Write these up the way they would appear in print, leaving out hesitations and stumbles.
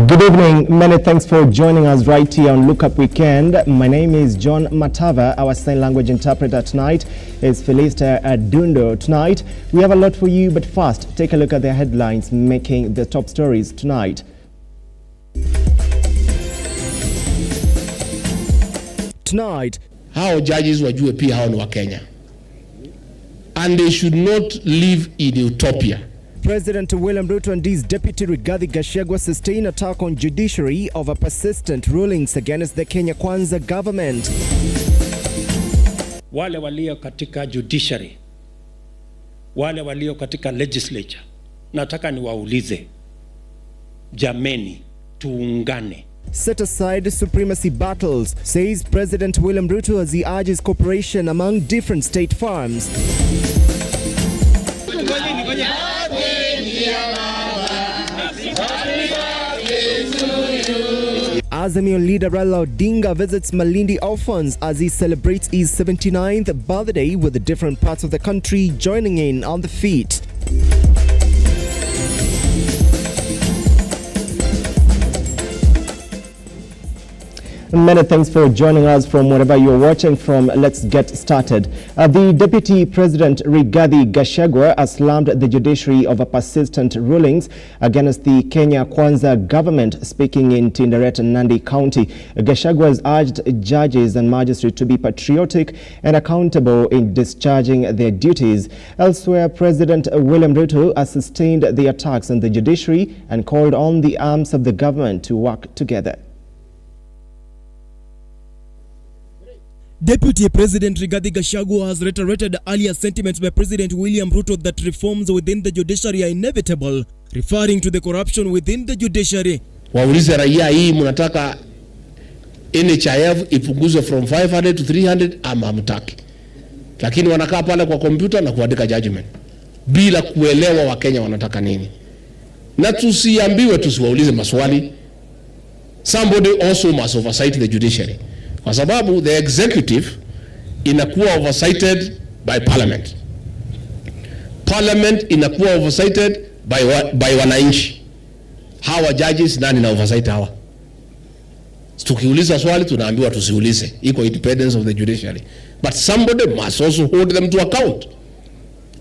Good evening. Many thanks for joining us right here on Look Up Weekend. My name is John Matava. Our sign language interpreter tonight is Felista Adundo. Tonight, we have a lot for you, but first, take a look at the headlines making the top stories tonight. Tonight, how judges wajue pia hao ni wa Kenya. And they should not live in utopia. President William Ruto and his deputy Rigathi Gachagua sustain attack on judiciary over persistent rulings against the Kenya Kwanza government. Wale walio katika judiciary, wale walio katika legislature, nataka niwaulize, jameni, tuungane. Set aside supremacy battles, says President William Ruto as he urges cooperation among different state farms. Azimio leader Raila Odinga visits Malindi orphans as he celebrates his 79th birthday, with the different parts of the country joining in on the feat. Many thanks for joining us from wherever you're watching from. Let's get started. The Deputy President Rigathi Gachagua has slammed the judiciary over persistent rulings against the Kenya Kwanza government. Speaking in Tinderet, Nandi County, Gachagua has urged judges and magistrates to be patriotic and accountable in discharging their duties. Elsewhere, President William Ruto has sustained the attacks on the judiciary and called on the arms of the government to work together. Deputy President Rigathi Gachagua has reiterated earlier sentiments by President William Ruto that reforms within the judiciary are inevitable, referring to the corruption within the judiciary. Waulize raia, hii mnataka NHIF ipunguzwe from 500 to 300 ama hamtaki? Lakini wanakaa pale kwa kompyuta na kuandika judgment bila kuelewa Wakenya wanataka nini. Na tusiambiwe tusiwaulize maswali. Somebody also must oversight the judiciary. Kwa sababu the executive inakuwa oversighted by parliament. Parliament inakuwa oversighted by wananchi. Hawa judges nani na oversight hawa? Tukiuliza swali tunaambiwa tusiulize. Iko independence of the judiciary. But somebody must also hold them to account.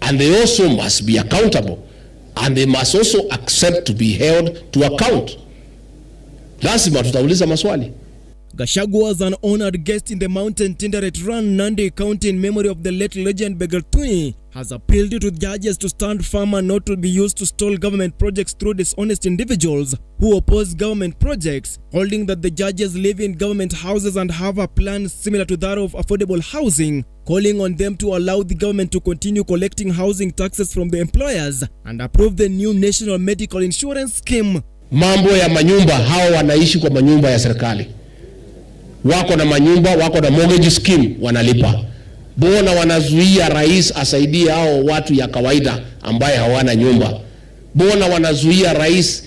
And they also must be accountable. And they must also accept to be held to account. Lazima tutauliza maswali. Gachagua was an honored guest in the mountain Tinderet Run, Nandi County, in memory of the late legend Begertui, has appealed to judges to stand firm and not to be used to stall government projects through dishonest individuals who oppose government projects, holding that the judges live in government houses and have a plan similar to that of affordable housing, calling on them to allow the government to continue collecting housing taxes from the employers and approve the new national medical insurance scheme. Mambo ya manyumba, hao wanaishi kwa manyumba ya serikali. Wako na manyumba, wako na mortgage scheme wanalipa. Bona wanazuia rais asaidie hao watu ya kawaida ambaye hawana nyumba. Bona wanazuia rais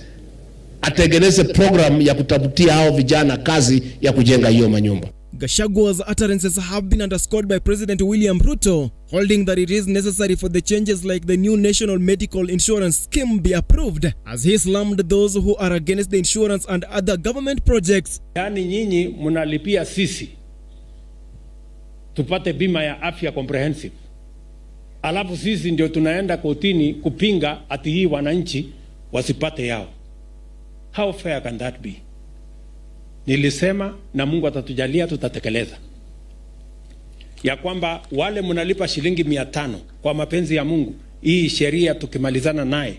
atengeneze program ya kutafutia hao vijana kazi ya kujenga hiyo manyumba. Gachagwa's utterances have been underscored by President William Ruto, holding that it is necessary for the changes like the new National Medical Insurance Scheme be approved, as he slammed those who are against the insurance and other government projects. Yani nyinyi munalipia sisi tupate bima ya afya comprehensive, alafu sisi ndio tunaenda kotini kupinga ati hii wananchi wasipate yao. How fair can that be? Nilisema na Mungu atatujalia tutatekeleza ya kwamba wale mnalipa shilingi 500 kwa mapenzi ya Mungu, hii sheria tukimalizana naye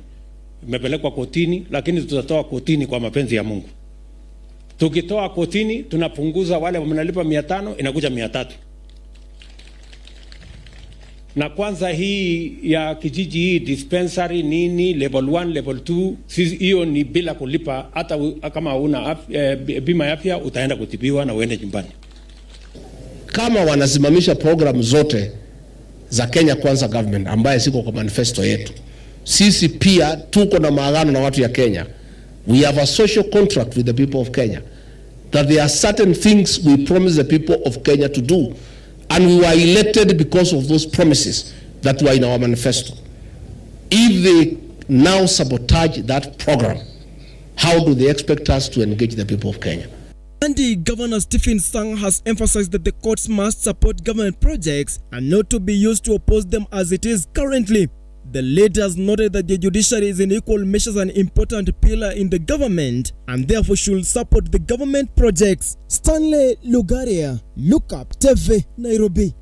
imepelekwa kotini, lakini tutatoa kotini kwa mapenzi ya Mungu. Tukitoa kotini tunapunguza wale mnalipa 500 inakuja 300. Na kwanza hii ya kijiji hii dispensary nini level 1 level 2 sisi hiyo ni bila kulipa, hata kama una bima ya afya utaenda kutibiwa na uende nyumbani. Kama wanasimamisha program zote za Kenya Kwanza government ambaye siko kwa manifesto yetu, sisi pia tuko na maagano na watu ya Kenya. We have a social contract with the people of Kenya that there are certain things we promise the people of Kenya to do. And we were elected because of those promises that were in our manifesto. If they now sabotage that program, how do they expect us to engage the people of Kenya? Nandi Governor Stephen Sang has emphasized that the courts must support government projects and not to be used to oppose them as it is currently. The leader has noted that the judiciary is in equal measures an important pillar in the government and therefore should support the government projects. Stanley Lugaria, Lookuptv, Nairobi.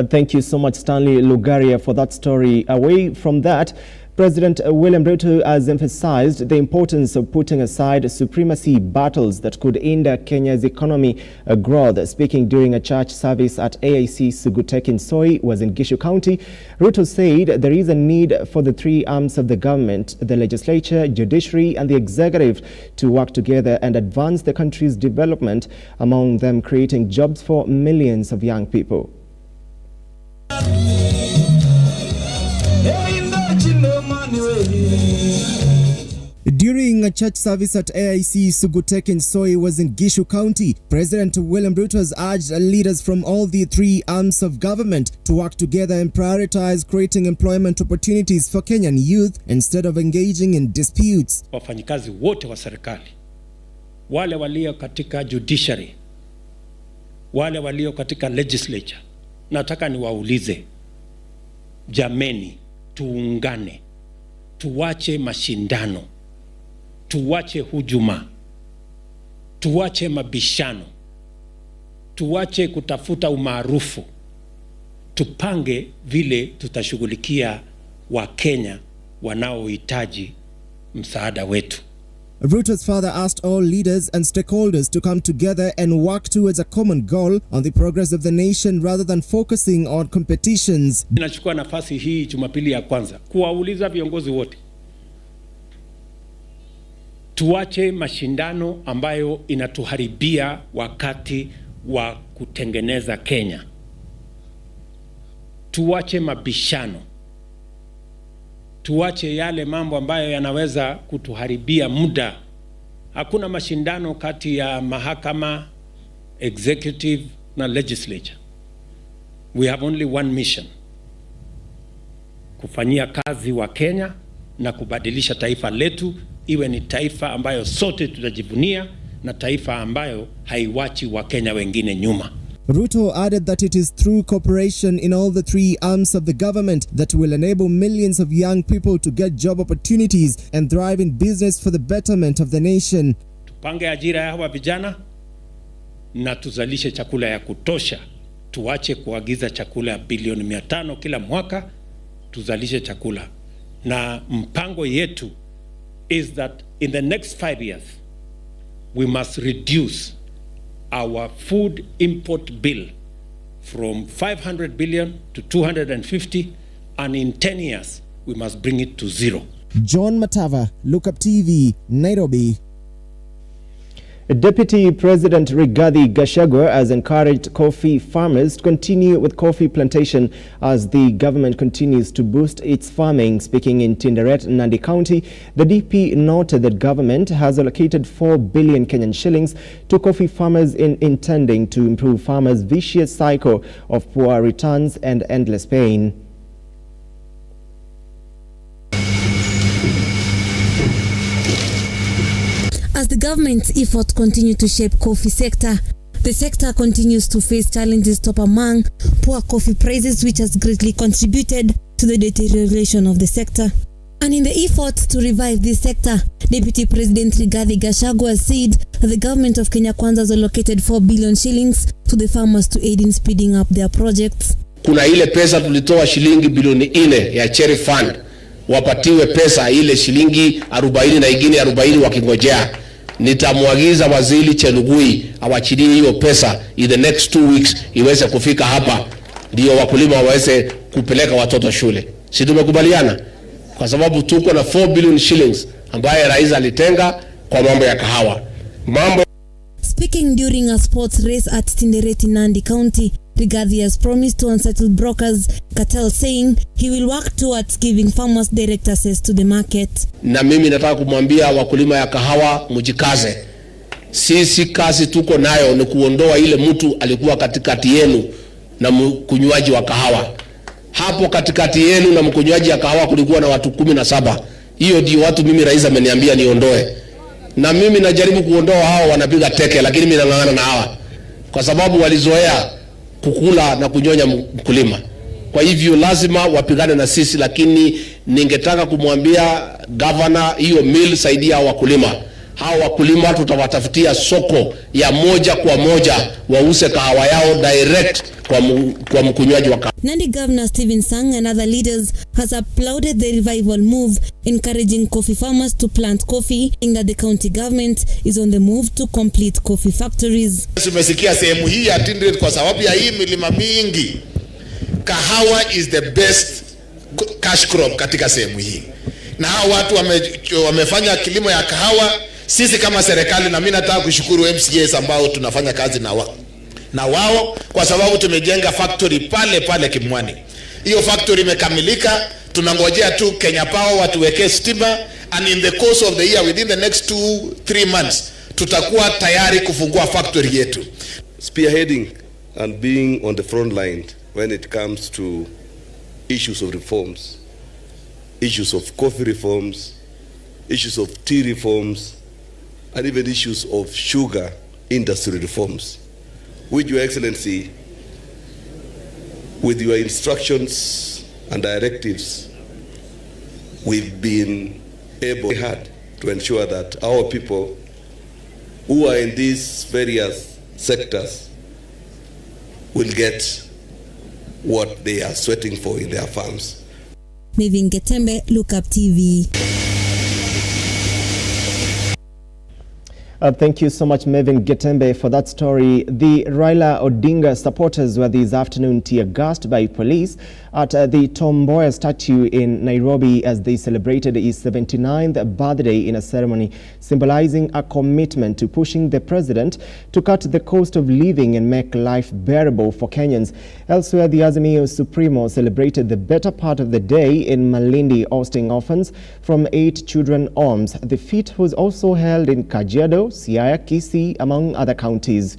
Thank you so much, Stanley Lugaria, for that story. Away from that, President William Ruto has emphasized the importance of putting aside supremacy battles that could hinder Kenya's economy growth. Speaking during a church service at AIC Sugutek in Soi, was in Gishu County, Ruto said there is a need for the three arms of the government, the legislature, judiciary and the executive, to work together and advance the country's development, among them creating jobs for millions of young people. During a church service at AIC Sugutek in Soi, was in Gishu County, President William Ruto has urged leaders from all the three arms of government to work together and prioritize creating employment opportunities for Kenyan youth instead of engaging in disputes. Wafanyikazi wote wa serikali, wale walio katika judiciary, wale walio katika legislature, nataka niwaulize, jameni, tuungane, tuwache mashindano, tuwache hujuma, tuwache mabishano, tuwache kutafuta umaarufu, tupange vile tutashughulikia Wakenya wanaohitaji msaada wetu. Ruto's father asked all leaders and stakeholders to come together and work towards a common goal on the progress of the nation rather than focusing on competitions. Ninachukua nafasi hii Jumapili ya kwanza kuwauliza viongozi wote, tuache mashindano ambayo inatuharibia wakati wa kutengeneza Kenya. Tuache mabishano. Tuache yale mambo ambayo yanaweza kutuharibia muda. Hakuna mashindano kati ya mahakama, executive na legislature. We have only one mission: kufanyia kazi wa Kenya na kubadilisha taifa letu iwe ni taifa ambayo sote tutajivunia na taifa ambayo haiwachi wa Kenya wengine nyuma. Ruto added that it is through cooperation in all the three arms of the government that will enable millions of young people to get job opportunities and thrive in business for the betterment of the nation. Tupange ajira ya hawa vijana na tuzalishe chakula ya kutosha. Tuache kuagiza chakula bilioni 500 kila mwaka, tuzalishe chakula. Na mpango yetu is that in the next 5 years we must reduce our food import bill from 500 billion to 250, and in 10 years we must bring it to zero. John Matava, Lookuptv, Nairobi. Deputy President Rigathi Gachagua has encouraged coffee farmers to continue with coffee plantation as the government continues to boost its farming. Speaking in Tinderet, Nandi County, the DP noted that government has allocated 4 billion Kenyan shillings to coffee farmers intending to improve farmers' vicious cycle of poor returns and endless pain. As the government's efforts continue to shape coffee sector, the sector continues to face challenges top among poor coffee prices, which has greatly contributed to the deterioration of the sector. And in the effort to revive this sector, Deputy President Rigathi Gachagua said that the government of Kenya Kwanza has allocated 4 billion shillings to the farmers to aid in speeding up their projects. Kuna ile pesa tulitoa shilingi bilioni 4 ya cherry fund, wapatiwe pesa ile shilingi 40 na ingine 40 wakingojea. Nitamwagiza Waziri Chelugui awachilie hiyo pesa in the next 2 weeks iweze kufika hapa ndio wakulima waweze kupeleka watoto shule. Si tumekubaliana? Kwa sababu tuko na 4 billion shillings ambaye rais alitenga kwa mambo ya kahawa. Speaking during a sports race at Tinderet in Nandi County, Rigathi has promised to unsettle brokers cartel, saying he will work towards giving farmers direct access to the market. Na mimi nataka kumwambia wakulima ya kahawa mjikaze. Sisi kazi tuko nayo ni kuondoa ile mtu alikuwa katikati yenu na mkunywaji wa kahawa. Hapo katikati yenu na mkunywaji ya kahawa kulikuwa na watu 17. Hiyo ndio watu mimi rais ameniambia niondoe. Na mimi najaribu kuondoa hao wanapiga teke, lakini mimi nang'ang'ana na hawa kwa sababu walizoea kukula na kunyonya mkulima. Kwa hivyo lazima wapigane na sisi, lakini ningetaka kumwambia governor hiyo mill saidia wakulima. Hao wakulima tutawatafutia soko ya moja kwa moja wause kahawa yao direct kwa mkunywaji wa kahawa. Nandi Governor Stephen Sang and other leaders has applauded the revival move, encouraging coffee farmers to plant coffee, in that the county government is on the move to complete coffee factories. Tumesikia sehemu hii ya Tinderet kwa sababu ya hii milima mingi. Kahawa is the best cash crop katika sehemu hii. Na hao watu wamefanya kilimo ya kahawa. Sisi kama serikali, na mimi nataka kushukuru MCAs ambao tunafanya kazi na wao kwa sababu tumejenga factory pale Kimwani. Hiyo factory imekamilika, tunangojea tu Kenya Power watuwekee stima, and in the course of the year, within the next 2-3 months tutakuwa tayari kufungua factory yetu. Spearheading and being on the front line when it comes to issues of reforms, issues of coffee reforms, issues of tea reforms, and even issues of sugar industry reforms, which Your Excellency, with your instructions and directives, we've been able to ensure that our people who are in these various sectors will get what they are sweating for in their farms. Mevin Getembe, Lookuptv. Thank you so much, Mevin Getembe, for that story. The Raila Odinga supporters were this afternoon tear-gassed by police at the Mboya statue in Nairobi as they celebrated his 79th birthday in a ceremony symbolizing a commitment to pushing the president to cut the cost of living and make life bearable for Kenyans. Elsewhere, the Azimio Supremo celebrated the better part of the day in Malindi, hosting orphans from 8 children homes. The feat was also held in Kajiado, Siaya, Kisii, among other counties.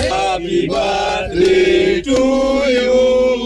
Happy birthday to you.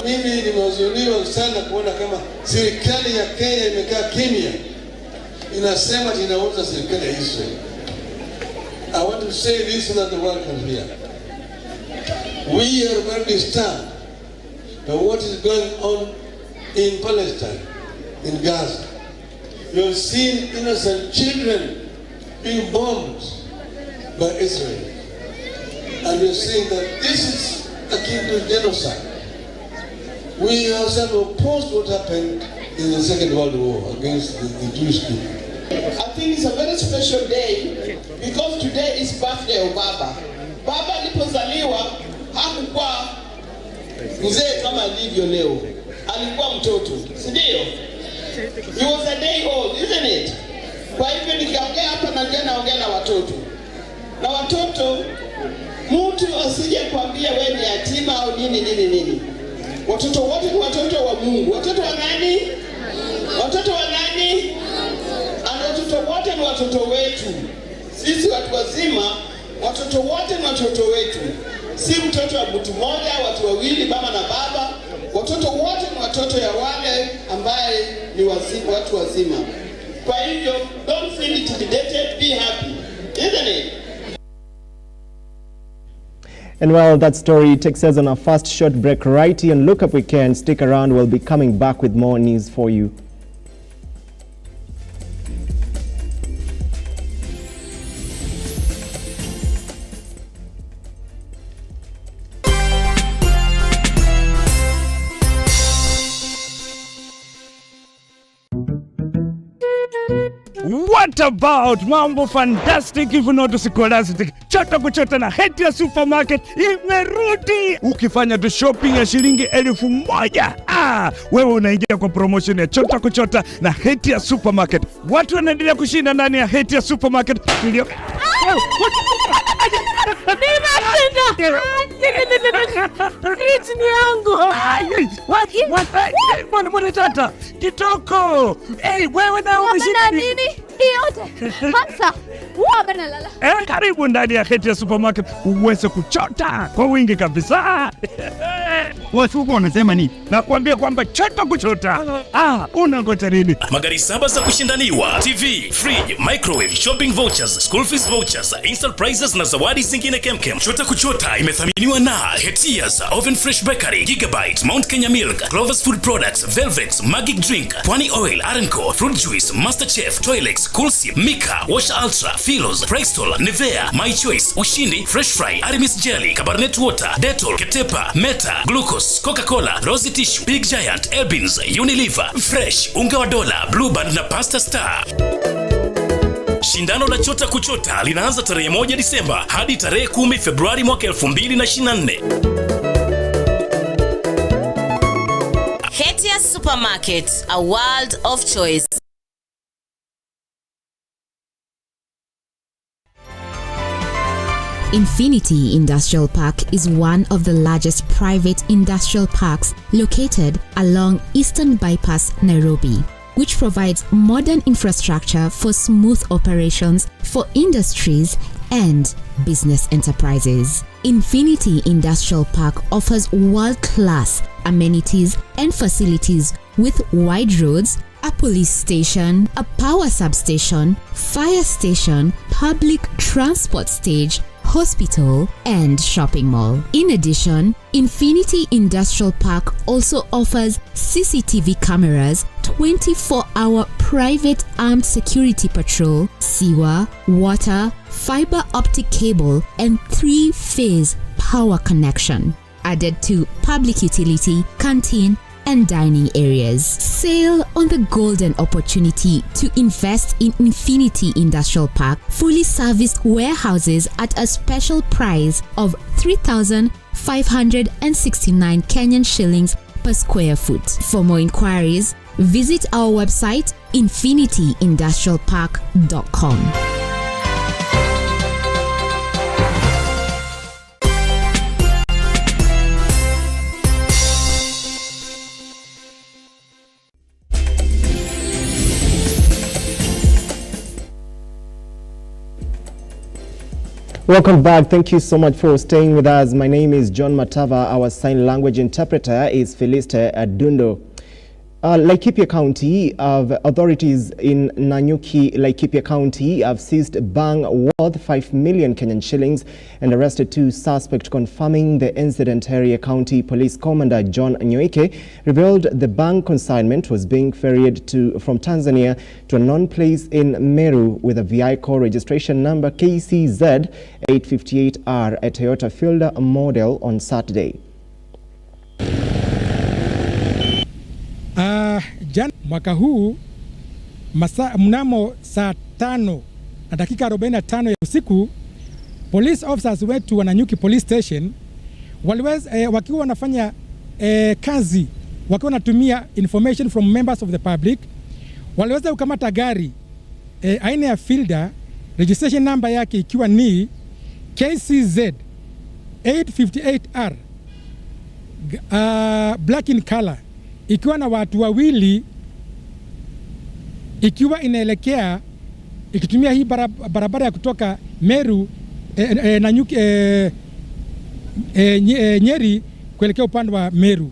Mimi nimehuzuniwa sana kuona kama serikali ya Kenya imekaa kimya, inasema inauza serikali ya Israel. I want to say this so that the world can hear. We are going to stand by what is going on in Palestine, in Gaza. You have seen innocent children being bombed by Israel. And you're saying that this is akin to genocide. We ourselves opposed what happened in the Second World War against the Jewish people. I think it's a very special day because today is birthday of Baba. Baba alipozaliwa hakukuwa mzee kama alivyo leo. Alikuwa mtoto, si ndio? He was a day old, isn't it? Kwa hivyo nikiongea hapa naongea na watoto. Na watoto, mtu asije kuambia wewe ni yatima au nini. Watoto wote ni watoto wa Mungu. Watoto wa nani? Watoto wa nani? Na watoto wote ni watoto wetu. Sisi watu wazima, watoto wote ni watoto wetu. Si mtoto wa mtu mmoja, watu wawili, mama na baba. Watoto wote ni watoto ya wale ambaye ni watu wazima. Kwa hivyo, don't feel intimidated, be happy. Isn't it? And well, that story takes us on our first short break right here on Look Up Weekend. Stick around, we'll be coming back with more news for you. What about mambo fantastic if not scholastic? Chota kuchota na Hatia Supermarket imerudi. Ukifanya tu shopping ya shilingi 1,000, wewe unaingia kwa promotion ya chota kuchota na Hatia Supermarket. Watu wanaendelea kushinda ndani ya Hatia Supermarket. Mwana tata kitoko. Wewe na umeshinda nini? Karibu ndani ya Hatia Supermarket uweze kuchota kwa wingi kabisa. Watu wanasema nini? Nakwambia kwamba chota kuchota. Unangoja nini? Magari 7 za kushindaniwa, TV, fridge, microwave, shopping vouchers, school fees vouchers, instant prizes na zawadi zingine kemkem. Chota kuchota imethaminiwa na Hatia's Oven Fresh Bakery, Gigabyte, Mount Kenya Milk, Clover's Food Products, Velvex, Magic Drink, Pwani Oil, Arenco, Fruit Juice, Masterchef, Toilex, Coolsip, Mika, Wash Ultra, Philos, Bristol, Nivea, My Choice, Ushindi, Fresh Fry, Arimis Jelly, Cabernet Water, Dettol, Ketepa, Meta, Glucose, Coca-Cola, Rosy Tissue, Big Giant, Elbins, Unilever, Fresh, Unga wa Dola, Blue Band na Pasta Star. Shindano la chota kuchota linaanza tarehe 1 Disemba hadi tarehe 10 Februari mwaka 2024. Hatia Supermarket, a world of choice. Infinity Industrial Park is one of the largest private industrial parks located along Eastern Bypass, Nairobi, which provides modern infrastructure for smooth operations for industries and business enterprises. Infinity Industrial Park offers world-class amenities and facilities with wide roads, a police station, a power substation, fire station, public transport stage, hospital, and shopping mall. In addition, Infinity Industrial Park also offers CCTV cameras, 24-hour private armed security patrol, sewer, water, fiber optic cable, and 3-phase power connection, added to public utility, canteen, and dining areas. Sail on the golden opportunity to invest in Infinity Industrial Park, fully serviced warehouses at a special price of 3,569 Kenyan shillings per square foot. For more inquiries, visit our website infinityindustrialpark.com. Welcome back. Thank you so much for staying with us. My name is John Matava. Our sign language interpreter is Feliste Adundo. Laikipia County authorities in Nanyuki, Laikipia County have seized bang worth 5 million Kenyan shillings and arrested 2 suspects, confirming the incident. Area County Police Commander John Nyoike revealed the bang consignment was being ferried from Tanzania to a known place in Meru with a vehicle registration number KCZ 858R, a Toyota Fielder model, on Saturday. Jana mwaka huu mnamo saa 5 na dakika 45 ya usiku, police officers wetu wa Nanyuki Police Station waliweza wakiwa wanafanya kazi, wakiwa wanatumia information from members of the public, waliweza kukamata gari aina ya Fielder, registration number yake ikiwa ni KCZ 858R, black in color, ikiwa na watu wawili, ikiwa inaelekea ikitumia hii barabara ya kutoka Meru Nanyuki Nyeri kuelekea upande wa Meru.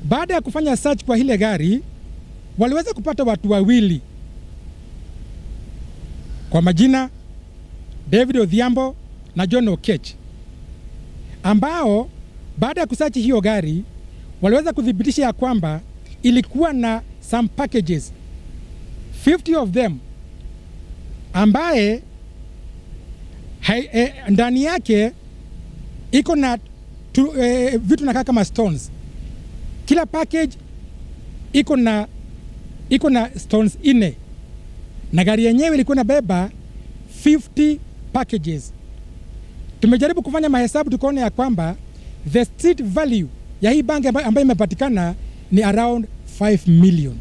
Baada ya kufanya search kwa hile gari, waliweza kupata watu wawili kwa majina David Odhiambo na John Okech, ambao baada ya kusearch hiyo gari waliweza kudhibitisha ya kwamba ilikuwa na some packages 50 of them ambaye ndani yake iko na vitu nakaa kama stones. Kila package iko na stones 4, na gari yenyewe ilikuwa na beba 50 packages. Tumejaribu kufanya mahesabu tukaona ya kwamba the street value ya hii bangi ambayo imepatikana ni around 5 million.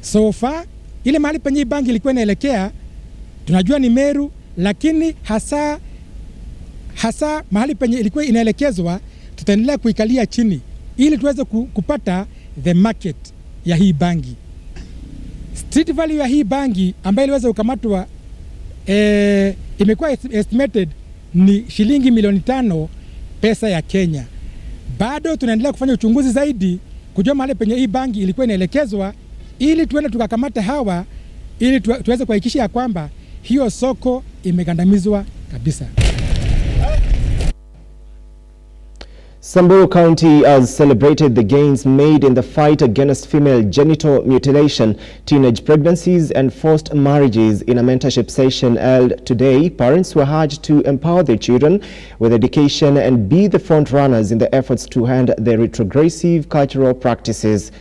So far, ile mahali penye hii bangi ilikuwa inaelekea tunajua ni Meru, lakini hasa mahali penye ilikuwa inaelekezwa tutaendelea kuikalia chini ili tuweze kupata the market ya hii bangi. Street value ya hii bangi ambayo iliweza kukamatwa imekuwa estimated ni shilingi milioni 5 pesa ya Kenya. Bado tunaendelea kufanya uchunguzi zaidi kujua mahali penye hii bangi ilikuwa inaelekezwa ili tuende tukakamata hawa ili tuweze kuhakikisha ya kwamba hiyo soko imegandamizwa kabisa. Samburu County has celebrated the gains made in the fight against female genital mutilation, teenage pregnancies and forced marriages. In a mentorship session held today, parents were urged to empower their children with education and be the front runners in the efforts to end the retrogressive cultural practices.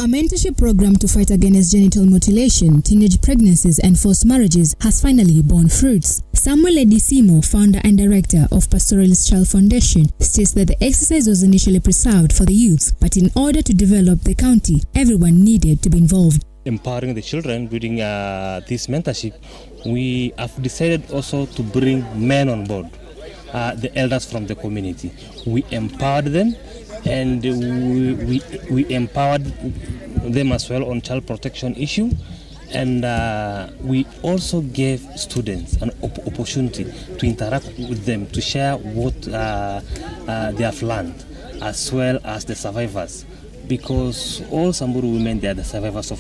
A mentorship program to fight against genital mutilation, teenage pregnancies and forced marriages has finally borne fruits. Samuel Edisimo, founder and director of Pastoralist Child Foundation, states that the exercise was initially preserved for the youth, but in order to develop the county, everyone needed to be involved. Empowering the children during this mentorship, we have decided also to bring men on board, the elders from the community. We empowered them, and we empowered them as well on child protection issue, and we also gave students an opportunity to interact with them, to share what they have learned, as well as the survivors, because all Samburu women, they are the survivors of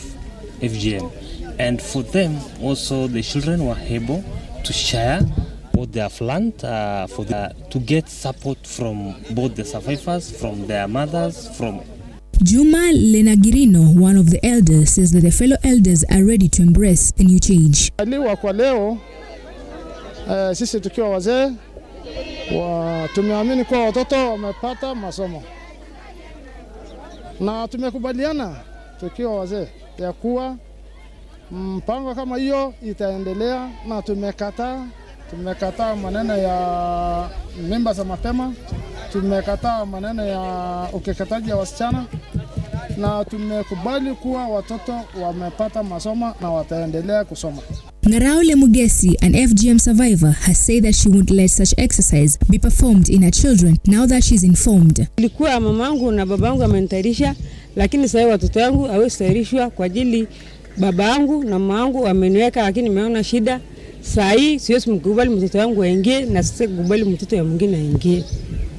FGM, and for them also the children were able to share what they have learned, to get support from both the survivors, from their mothers, from Juma Lenagirino, one of the elders, says that the fellow elders are ready to embrace the new change. Kwa leo sisi tukiwa wazee tumeamini kwa watoto wamepata masomo, na tumekubaliana tukiwa wazee ya kuwa mpango kama hiyo itaendelea, na tumekataa maneno ya mimba za mapema, tumekataa maneno ya ukeketaji ya wasichana, na tumekubali kuwa watoto wamepata masomo na wataendelea kusoma. Ngaraule Mugesi, an FGM survivor, has said that she won't let such exercise be performed in her children now that she's informed. Nilikuwa mamangu na babangu amenitayarisha, lakini sasa watoto wangu hawezi tayarishwa kwa ajili babangu na mamangu wameniweka, lakini nimeona shida. Saa hii siwezi mkubali mtoto wangu aingie na sisi kubali mtoto ya mwingine aingie.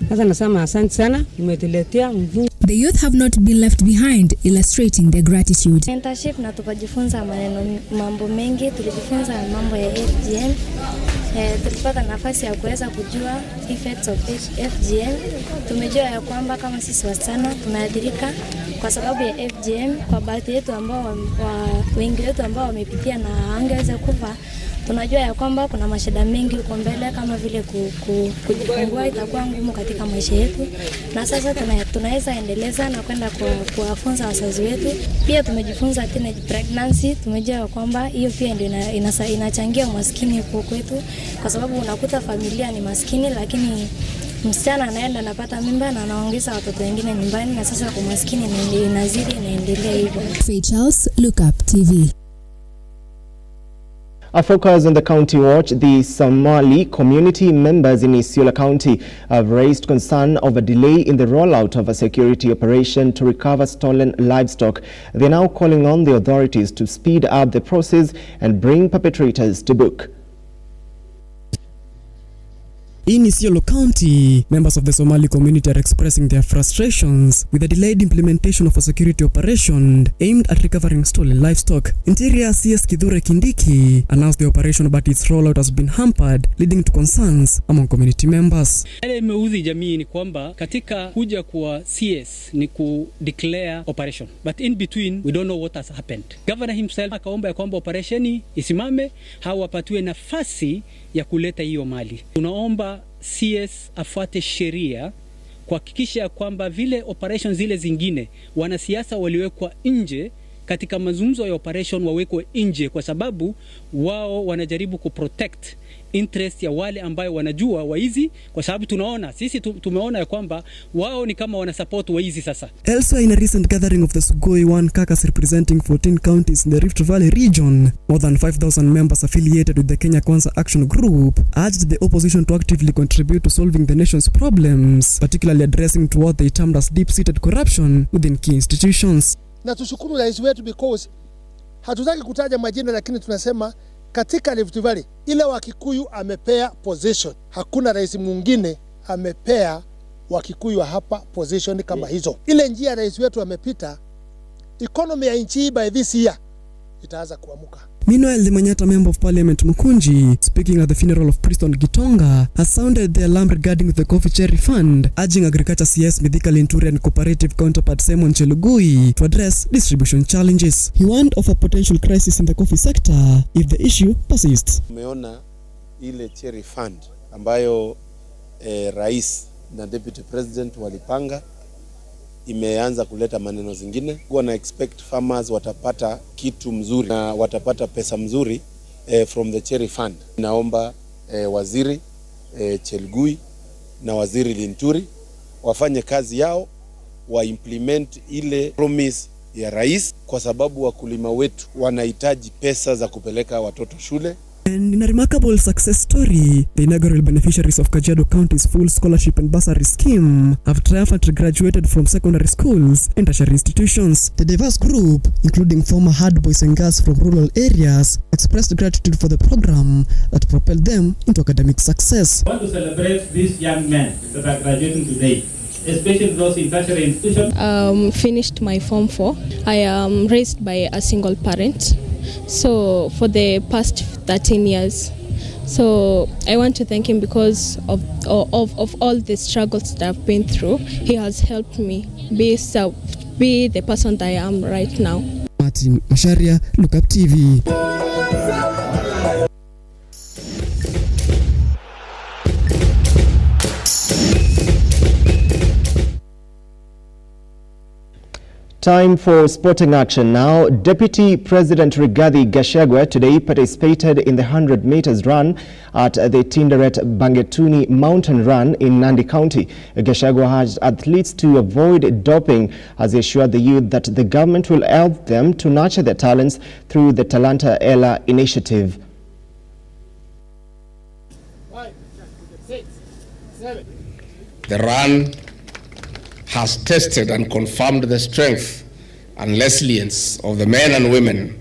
Sasa nasema asante sana, umetuletea mvua. The youth have not been left behind, illustrating their gratitude. Mentorship na tukajifunza mambo mengi, tulijifunza mambo ya FGM. Tulipata nafasi ya kuweza kujua effects of FGM. Tumejua ya kwamba kama sisi wasichana tumeathirika kwa sababu ya FGM. Kwa baadhi yetu ambao wengi wetu ambao wamepitia na hangeweza kufa, tunajua ya kwamba kuna mashida mengi huko mbele, kama vile kujifungua itakuwa ngumu katika maisha yetu, na sasa tunaweza endeleza na kwenda kuwafunza wazazi wetu. Pia tumejifunza teenage pregnancy. Tumejua kwamba hiyo pia ndio inachangia umaskini huko kwetu, kwa sababu unakuta familia ni maskini, lakini msichana anaenda anapata mimba na anaongeza watoto wengine nyumbani, na sasa umaskini inazidi inaendelea hivyo. Charles, Lookuptv. A focus on the county watch. The Somali community members in Isiolo County have raised concern over delay in the rollout of a security operation to recover stolen livestock. They are now calling on the authorities to speed up the process and bring perpetrators to book. In Isiolo County, members of the Somali community are expressing their frustrations with the delayed implementation of a security operation aimed at recovering stolen livestock. Interior CS Kithure Kindiki announced the operation, but its rollout has been hampered, leading to concerns among community members. Yale imeudhi jamii ni kwamba katika kuja kwa CS ni ku declare operation, but in between we don't know what has happened. Governor himself akaomba ya kwamba operationi isimame, hawapatiwe nafasi ya kuleta hiyo mali. Tunaomba CS afuate sheria kuhakikisha kwamba vile operation zile zingine wanasiasa waliwekwa nje katika mazungumzo ya operation wawekwe nje, kwa sababu wao wanajaribu kuprotect interest ya wale ambayo wanajua waizi, kwa sababu tunaona sisi tumeona ya kwamba wao ni kama wana support waizi sasa. Elsewhere, in a recent gathering of the Sugoi One caucus representing 14 counties in the Rift Valley region, more than 5,000 members affiliated with the Kenya Kwanza Action Group urged the opposition to actively contribute to solving the nation's problems, particularly addressing to what they termed as deep-seated corruption within key institutions. Na tushukuru rais wetu because hatutaki kutaja majina, lakini tunasema katika Rift Valley ile Wakikuyu amepea position. Hakuna rais mwingine amepea Wakikuyu hapa position kama hizo. Ile njia rais wetu amepita, economy ya nchi by this year itaanza kuamuka. Meanwhile, the Manyata Member of Parliament Mukunji, speaking at the funeral of Preston Gitonga, has sounded the alarm regarding the Coffee Cherry Fund, urging Agriculture CS Mithika Linturi and cooperative counterpart Simon Chelugui to address distribution challenges. He warned of a potential crisis in the coffee sector if the issue persists. Umeona ile Cherry Fund ambayo rais na deputy president walipanga imeanza kuleta maneno zingine. Wana expect farmers watapata kitu mzuri na watapata pesa mzuri from the Cherry Fund. Naomba waziri Chelugui na waziri Linturi wafanye kazi yao, wa implement ile promise ya rais, kwa sababu wakulima wetu wanahitaji pesa za kupeleka watoto shule. And in a remarkable success story, the inaugural beneficiaries of Kajiado County's full scholarship and bursary scheme have triumphantly graduated from secondary schools and tertiary institutions. The diverse group, including former hard boys and girls from rural areas, expressed gratitude for the program that propelled them into academic success. I want to celebrate these young men that are graduating today, especially those in tertiary institutions. Finished my Form 4. I am raised by a single parent. So for the past 13 years. So I want to thank him because of all the struggles that I've been through. He has helped me be the person that I am right now. Martin Masharia, Lookuptv. Time for sporting action now. Deputy President Rigathi Gachagua today participated in the 100 meters run at the Tinderet Bangetuni Mountain Run in Nandi County. Gachagua urged athletes to avoid doping as he assured the youth that the government will help them to nurture their talents through the Talanta Ella initiative. 5, 6, 7. The run has tested and confirmed the strength and resilience of the men and women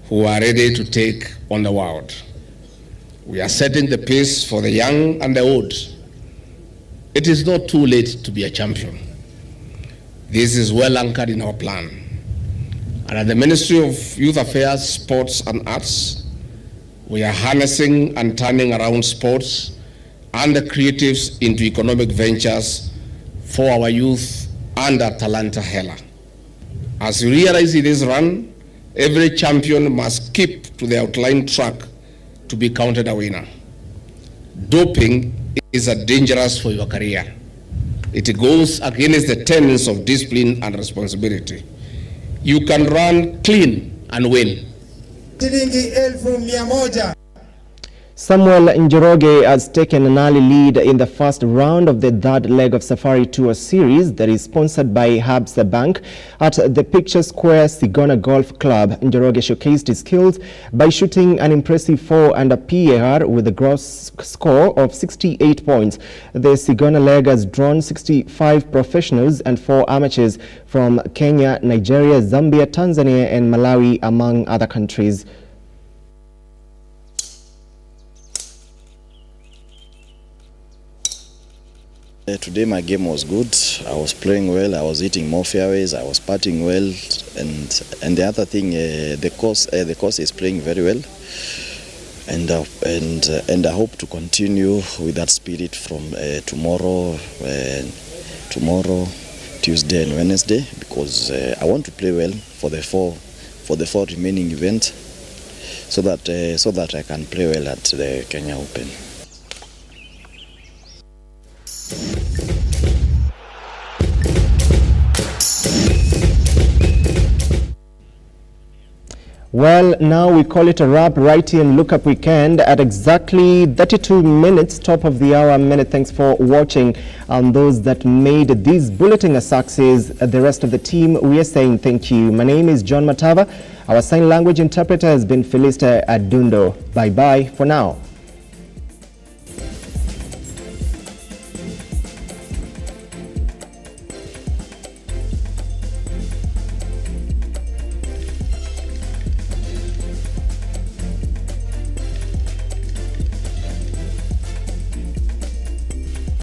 who are ready to take on the world. We are setting the pace for the young and the old. It is not too late to be a champion. This is well anchored in our plan. And at the Ministry of Youth Affairs, Sports and Arts, we are harnessing and turning around sports and the creatives into economic ventures for our youth and our talanta hela. As you realize in this run, every champion must keep to the outlined track to be counted a winner. Doping is dangerous for your career. It goes against the tenets of discipline and responsibility. You can run clean and win. Samuel Njoroge has taken an early lead in the first round of the third leg of Safari Tour series that is sponsored by Habsa Bank at the Picture Square Sigona Golf Club. Njoroge showcased his skills by shooting an impressive 4 under PAR with a gross score of 68 points. The Sigona leg has drawn 65 professionals and 4 amateurs from Kenya, Nigeria, Zambia, Tanzania and Malawi, among other countries. Today my game was good. I was playing well. I was hitting more fairways. I was putting well, and the other thing, the course is playing very well, and I hope to continue with that spirit from tomorrow, Tuesday and Wednesday, because I want to play well for the four remaining events, so that I can play well at the Kenya Open. Well, now we call it a wrap right here in Lookup Weekend at exactly 32 minutes, top of the hour. Many thanks for watching. Those that made this bulletin a success, the rest of the team, we are saying thank you. My name is John Matava. Our sign language interpreter has been Felista Adundo. Bye-bye for now.